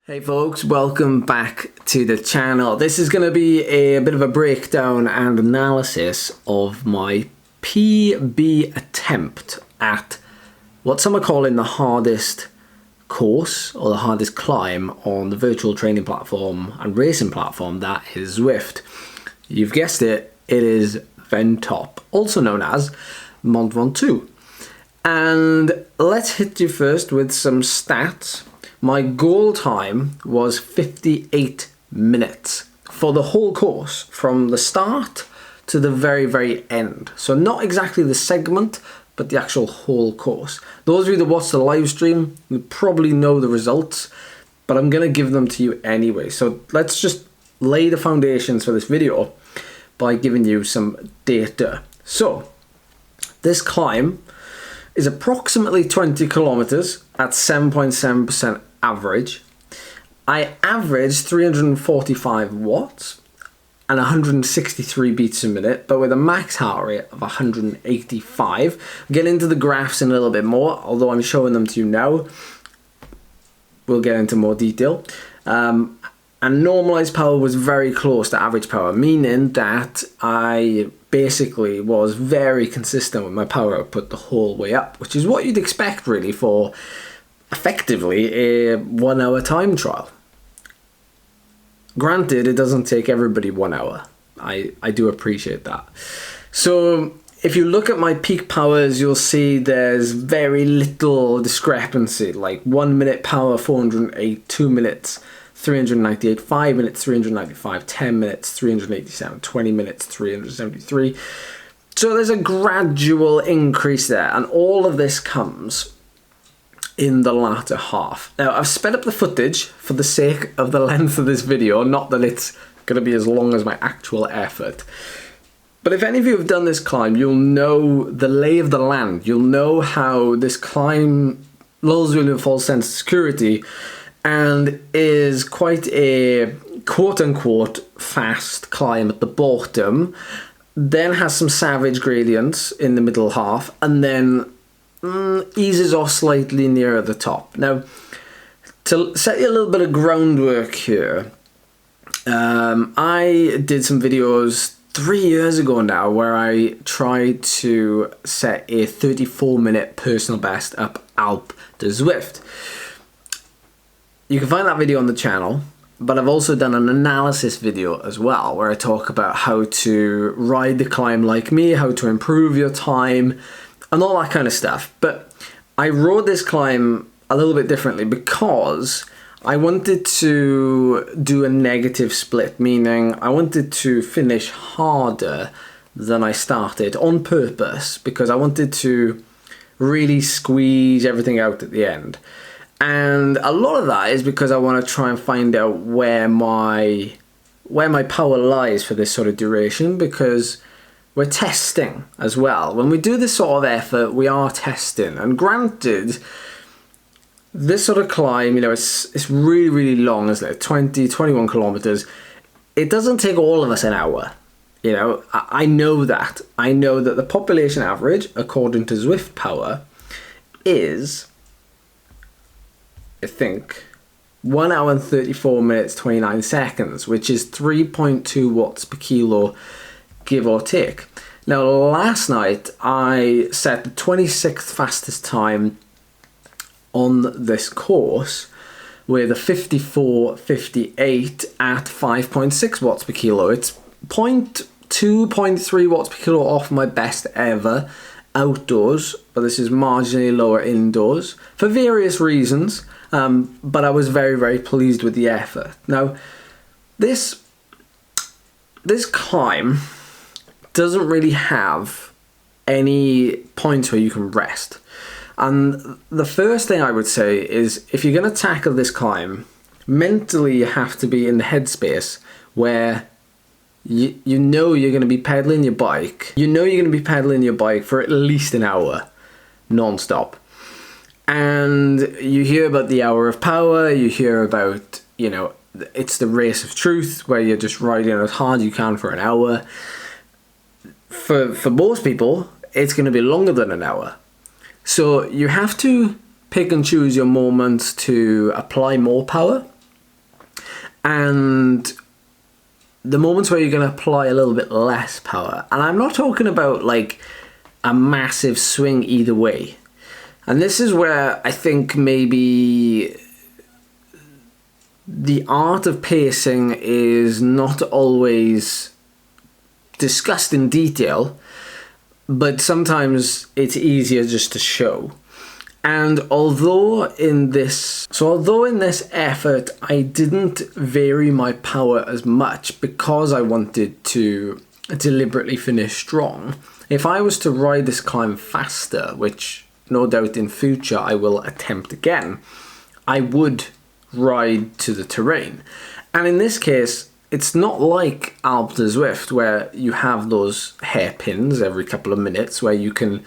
Hey folks, welcome back to the channel. This is going to be a bit of a breakdown and analysis of my PB attempt at what some are calling the hardest course or the hardest climb on the virtual training platform and racing platform that is Zwift. You've guessed it, it is Ven-Top, also known as Mont Ventoux. And let's hit you first with some stats. My goal time was 58 minutes for the whole course, from the start to the very end. So not exactly the segment, but the actual whole course. Those of you that watch the live stream, you probably know the results, but I'm going to give them to you anyway. So let's just lay the foundations for this video by giving you some data. So this climb is approximately 20 kilometers at 7.7% average. I averaged 345 watts and 163 beats a minute, but with a max heart rate of 185. I'll get into the graphs in a little bit more, although I'm showing them to you now. We'll get into more detail. And normalized power was very close to average power, meaning that I basically was very consistent with my power output the whole way up, which is what you'd expect really for effectively a 1 hour time trial. Granted, it doesn't take everybody 1 hour. I do appreciate that. So if you look at my peak powers, you'll see there's very little discrepancy, like 1 minute power 408, 2 minutes 398, 5 minutes 395, 10 minutes 387, 20 minutes 373. So there's a gradual increase there, and all of this comes in the latter half. Now I've sped up the footage for the sake of the length of this video, not that it's going to be as long as my actual effort. But if any of you have done this climb, you'll know the lay of the land. You'll know how this climb lulls you in a false sense of security and is quite a quote-unquote fast climb at the bottom, then has some savage gradients in the middle half, and then eases off slightly nearer the top. Now, to set you a little bit of groundwork here, I did some videos 3 years ago now where I tried to set a 34-minute personal best up Alp to Zwift. You can find that video on the channel, but I've also done an analysis video as well where I talk about how to ride the climb like me, how to improve your time, and all that kind of stuff. But I rode this climb a little bit differently because I wanted to do a negative split, meaning I wanted to finish harder than I started on purpose because I wanted to really squeeze everything out at the end. And a lot of that is because I want to try and find out where my power lies for this sort of duration, because we're testing as well. When we do this sort of effort, we are testing. And granted, this sort of climb, you know, it's really long, isn't it? 21 kilometers. It doesn't take all of us an hour. You know, I know that. I know that the population average, according to Zwift Power, is, I think, 1 hour and 34 minutes 29 seconds, which is 3.2 watts per kilo, give or take. Now last night I set the 26th fastest time on this course with a 54.58 at 5.6 watts per kilo. It's 0.3 watts per kilo off my best ever outdoors, but this is marginally lower indoors for various reasons. But I was very pleased with the effort. Now, this climb doesn't really have any points where you can rest. And the first thing I would say is, if you're going to tackle this climb, mentally you have to be in the headspace where you know you're going to be pedaling your bike. You know you're going to be pedaling your bike for at least an hour, non-stop. And you hear about the hour of power, you hear about, you know, it's the race of truth where you're just riding as hard as you can for an hour. For most people, it's going to be longer than an hour. So you have to pick and choose your moments to apply more power And the moments where you're going to apply a little bit less power, and I'm not talking about like a massive swing either way. And this is where I think maybe the art of pacing is not always discussed in detail, but sometimes it's easier just to show. And although in this effort I didn't vary my power as much because I wanted to deliberately finish strong, if I was to ride this climb faster, which no doubt in future I will attempt again, I would ride to the terrain. And in this case, it's not like Alpe to Zwift where you have those hairpins every couple of minutes where you can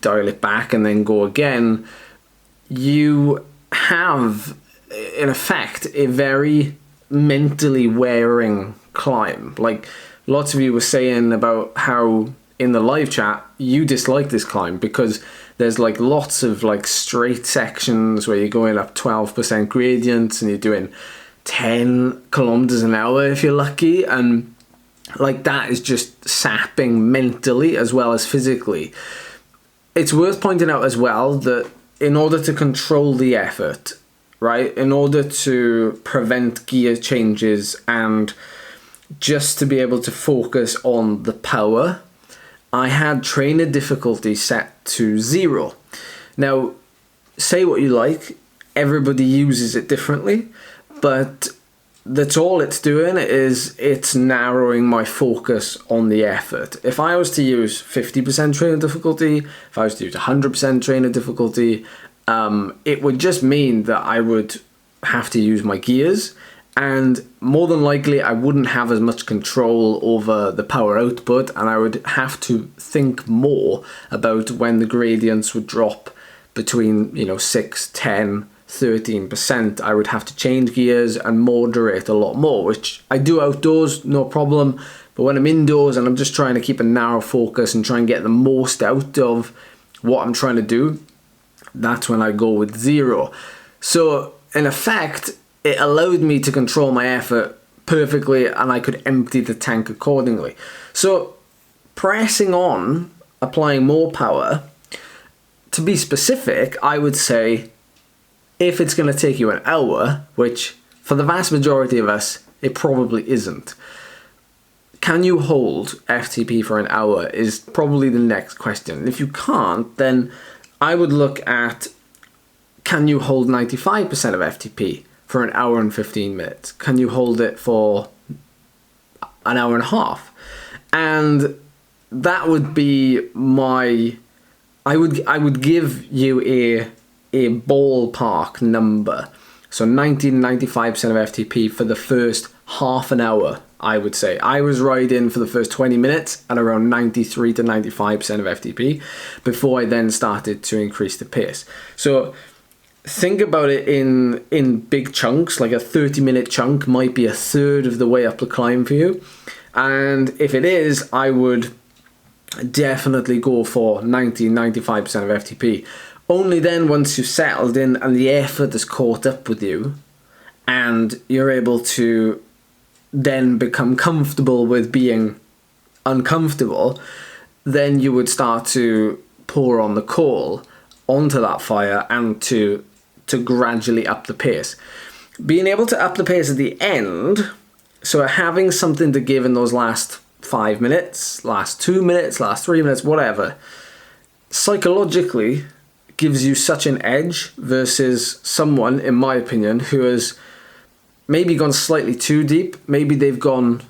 dial it back and then go again. You have, in effect, a very mentally wearing climb. Like lots of you were saying about how in the live chat you dislike this climb because there's like lots of like straight sections where you're going up 12% gradients and you're doing 10 kilometers an hour if you're lucky, and like that is just sapping mentally as well as physically. It's worth pointing out as well that in order to control the effort, right, in order to prevent gear changes and just to be able to focus on the power, I had trainer difficulty set to 0. Now, say what you like, everybody uses it differently, but that's all it's doing is it's narrowing my focus on the effort. If I was to use 50% trainer difficulty, if I was to use 100% trainer difficulty, it would just mean that I would have to use my gears, and more than likely I wouldn't have as much control over the power output, and I would have to think more about when the gradients would drop between 6, 10, 13%. I would have to change gears and moderate a lot more, which I do outdoors, no problem. But when I'm indoors and I'm just trying to keep a narrow focus and try and get the most out of what I'm trying to do, that's when I go with 0. So in effect, it allowed me to control my effort perfectly and I could empty the tank accordingly. So pressing on, applying more power, to be specific, I would say if it's going to take you an hour, which for the vast majority of us, it probably isn't. Can you hold FTP for an hour is probably the next question. If you can't, then I would look at, can you hold 95% of FTP for an hour and 15 minutes? Can you hold it for an hour and a half? And that would be my, I would give you a ballpark number. So 90 to 95% of FTP for the first half an hour, I would say. I was riding for the first 20 minutes at around 93 to 95% of FTP before I then started to increase the pace. So think about it in big chunks, like a 30-minute chunk might be a third of the way up the climb for you. And if it is, I would definitely go for 90, 95% of FTP. Only then, once you've settled in and the effort has caught up with you and you're able to then become comfortable with being uncomfortable, then you would start to pour on the coal onto that fire and to gradually up the pace. Being able to up the pace at the end, so having something to give in those last 5 minutes, last 2 minutes, last 3 minutes, whatever, psychologically gives you such an edge versus someone, in my opinion, who has maybe gone slightly too deep. Maybe they've gone,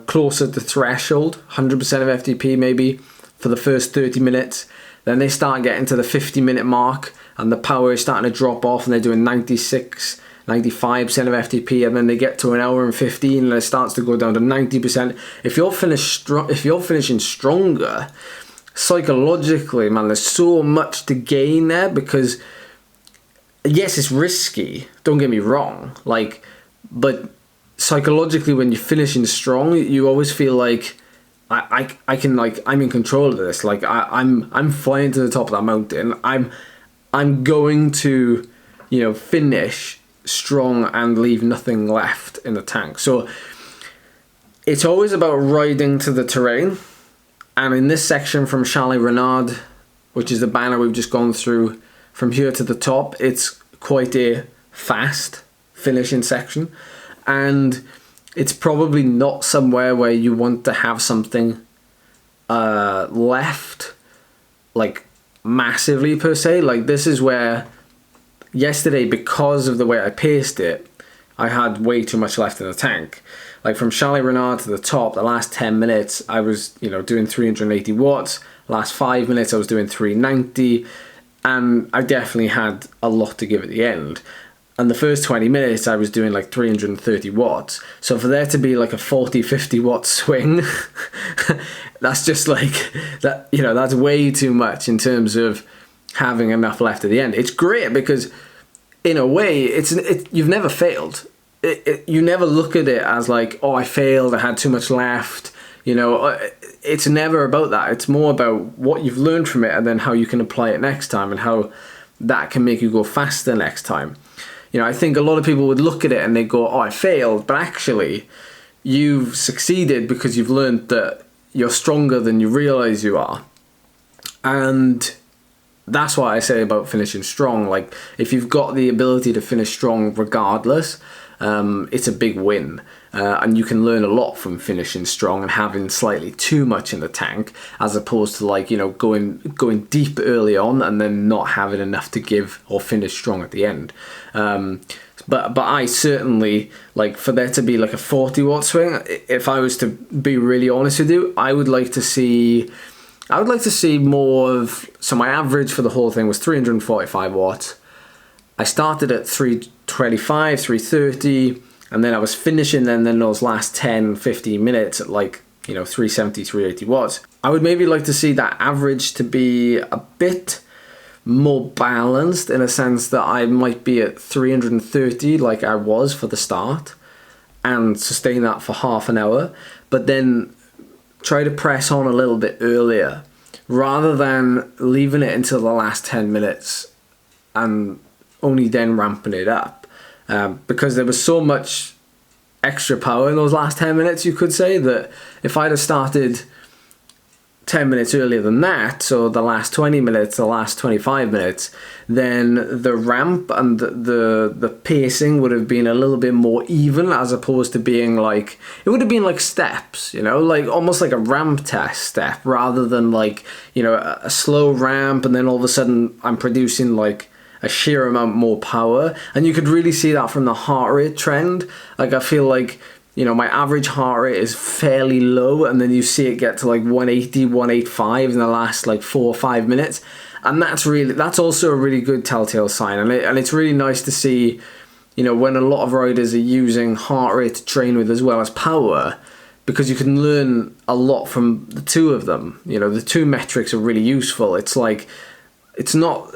closer to threshold, 100% of FTP maybe for the first 30 minutes. Then they start getting to the 50-minute mark and the power is starting to drop off and they're doing 96, 95% of FTP, and then they get to an hour and 15 and it starts to go down to 90%. If you're finishing stronger, psychologically, man, there's so much to gain there, because yes, it's risky, don't get me wrong, but psychologically when you're finishing strong, you always feel like I can, I'm in control of this, I'm flying to the top of that mountain, I'm going to finish strong and leave nothing left in the tank. So it's always about riding to the terrain. And in this section from Chalet Renard, which is the banner we've just gone through, from here to the top, it's quite a fast finishing section. And it's probably not somewhere where you want to have something left, like massively per se. Like this is where yesterday, because of the way I paced it, I had way too much left in the tank. Like from Chalet Renard to the top, the last 10 minutes I was, doing 380 watts. Last 5 minutes I was doing 390, and I definitely had a lot to give at the end. And the first 20 minutes I was doing like 330 watts. So for there to be like a 40-50 watt swing, that's just like that, that's way too much in terms of having enough left at the end. It's great because in a way you've never failed. You never look at it as like, oh, I failed, I had too much left. It's never about that. It's more about what you've learned from it and then how you can apply it next time and how that can make you go faster next time. I think a lot of people would look at it and they go, oh, I failed. But actually, you've succeeded because you've learned that you're stronger than you realize you are. And that's what I say about finishing strong. Like, if you've got the ability to finish strong regardless, it's a big win. And you can learn a lot from finishing strong and having slightly too much in the tank, as opposed to like, going deep early on and then not having enough to give or finish strong at the end. But I certainly, like, for there to be like a 40 watt swing, if I was to be really honest with you, I would like to see more of, so my average for the whole thing was 345 watts. I started at 325, 330, and then I was finishing then those last 10, 15 minutes at like, 370, 380 watts. I would maybe like to see that average to be a bit more balanced, in a sense that I might be at 330 like I was for the start and sustain that for half an hour, but then try to press on a little bit earlier rather than leaving it until the last 10 minutes and only then ramping it up, because there was so much extra power in those last 10 minutes, you could say, that if I'd have started 10 minutes earlier than that, so the last 20 minutes, the last 25 minutes, then the ramp and the pacing would have been a little bit more even, as opposed to being like, it would have been like steps, like almost like a ramp test step, rather than like, a slow ramp and then all of a sudden I'm producing like a sheer amount more power. And you could really see that from the heart rate trend. Like, I feel like, my average heart rate is fairly low, and then you see it get to like 180, 185 in the last like 4 or 5 minutes. And that's also a really good telltale sign. And it's really nice to see, when a lot of riders are using heart rate to train with as well as power, because you can learn a lot from the two of them. The two metrics are really useful. It's like, it's not,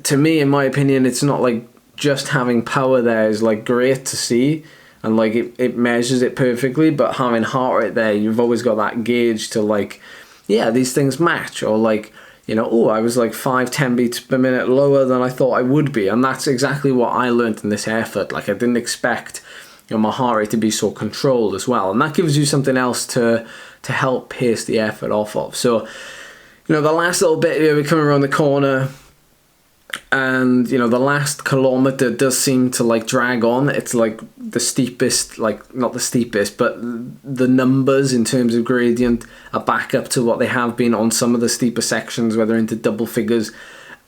to me, in my opinion, it's not like just having power there is like great to see and like it measures it perfectly, but having heart rate there, you've always got that gauge to like, yeah, these things match, or like, I was like 5-10 beats per minute lower than I thought I would be. And that's exactly what I learned in this effort. Like, I didn't expect my heart rate to be so controlled as well, and that gives you something else to help pace the effort off of. So the last little bit here, we're coming around the corner, and the last kilometer does seem to like drag on. It's like the steepest, like not the steepest, but the numbers in terms of gradient are back up to what they have been on some of the steeper sections, where they're into double figures,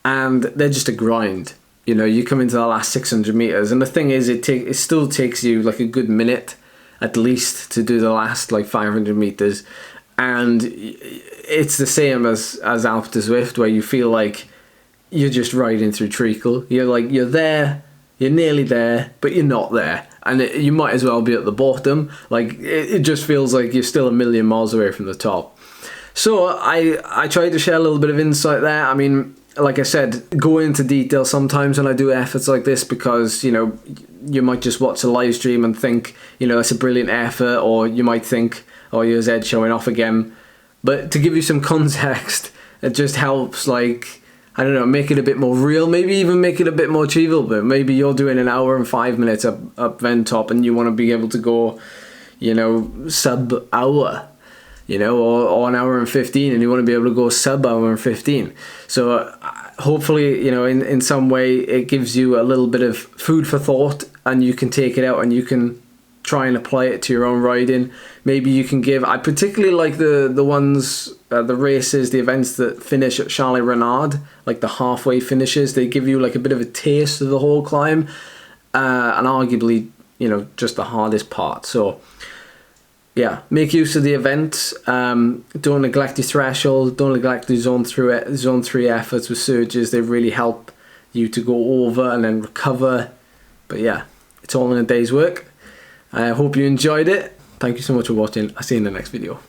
and they're just a grind. You come into the last 600 meters, and the thing is, it still takes you like a good minute at least to do the last like 500 meters, and it's the same as Alpe to Zwift, where you feel like you're just riding through treacle. You're there, you're nearly there, but you're not there. And you might as well be at the bottom. Like, it just feels like you're still a million miles away from the top. So I tried to share a little bit of insight there. I mean, like I said, go into detail sometimes when I do efforts like this, because, you might just watch a live stream and think, that's a brilliant effort, or you might think, oh, here's Ed showing off again. But to give you some context, it just helps, like, I don't know, make it a bit more real, maybe even make it a bit more achievable. Maybe you're doing an hour and 5 minutes up Ven-Top and you want to be able to go, you know, sub hour, you know, or an hour and 15, and you want to be able to go sub hour and 15. So hopefully, you know, in some way it gives you a little bit of food for thought, and you can take it out and you can try and apply it to your own riding. Maybe you can give, I particularly like the ones, the races, the events that finish at Chalet Renard, like the halfway finishes. They give you like a bit of a taste of the whole climb, and arguably, you know, just the hardest part. So yeah, make use of the event. Don't neglect your threshold. Don't neglect the zone 3 efforts with surges. They really help you to go over and then recover. But yeah, it's all in a day's work. I hope you enjoyed it. Thank you so much for watching. I'll see you in the next video.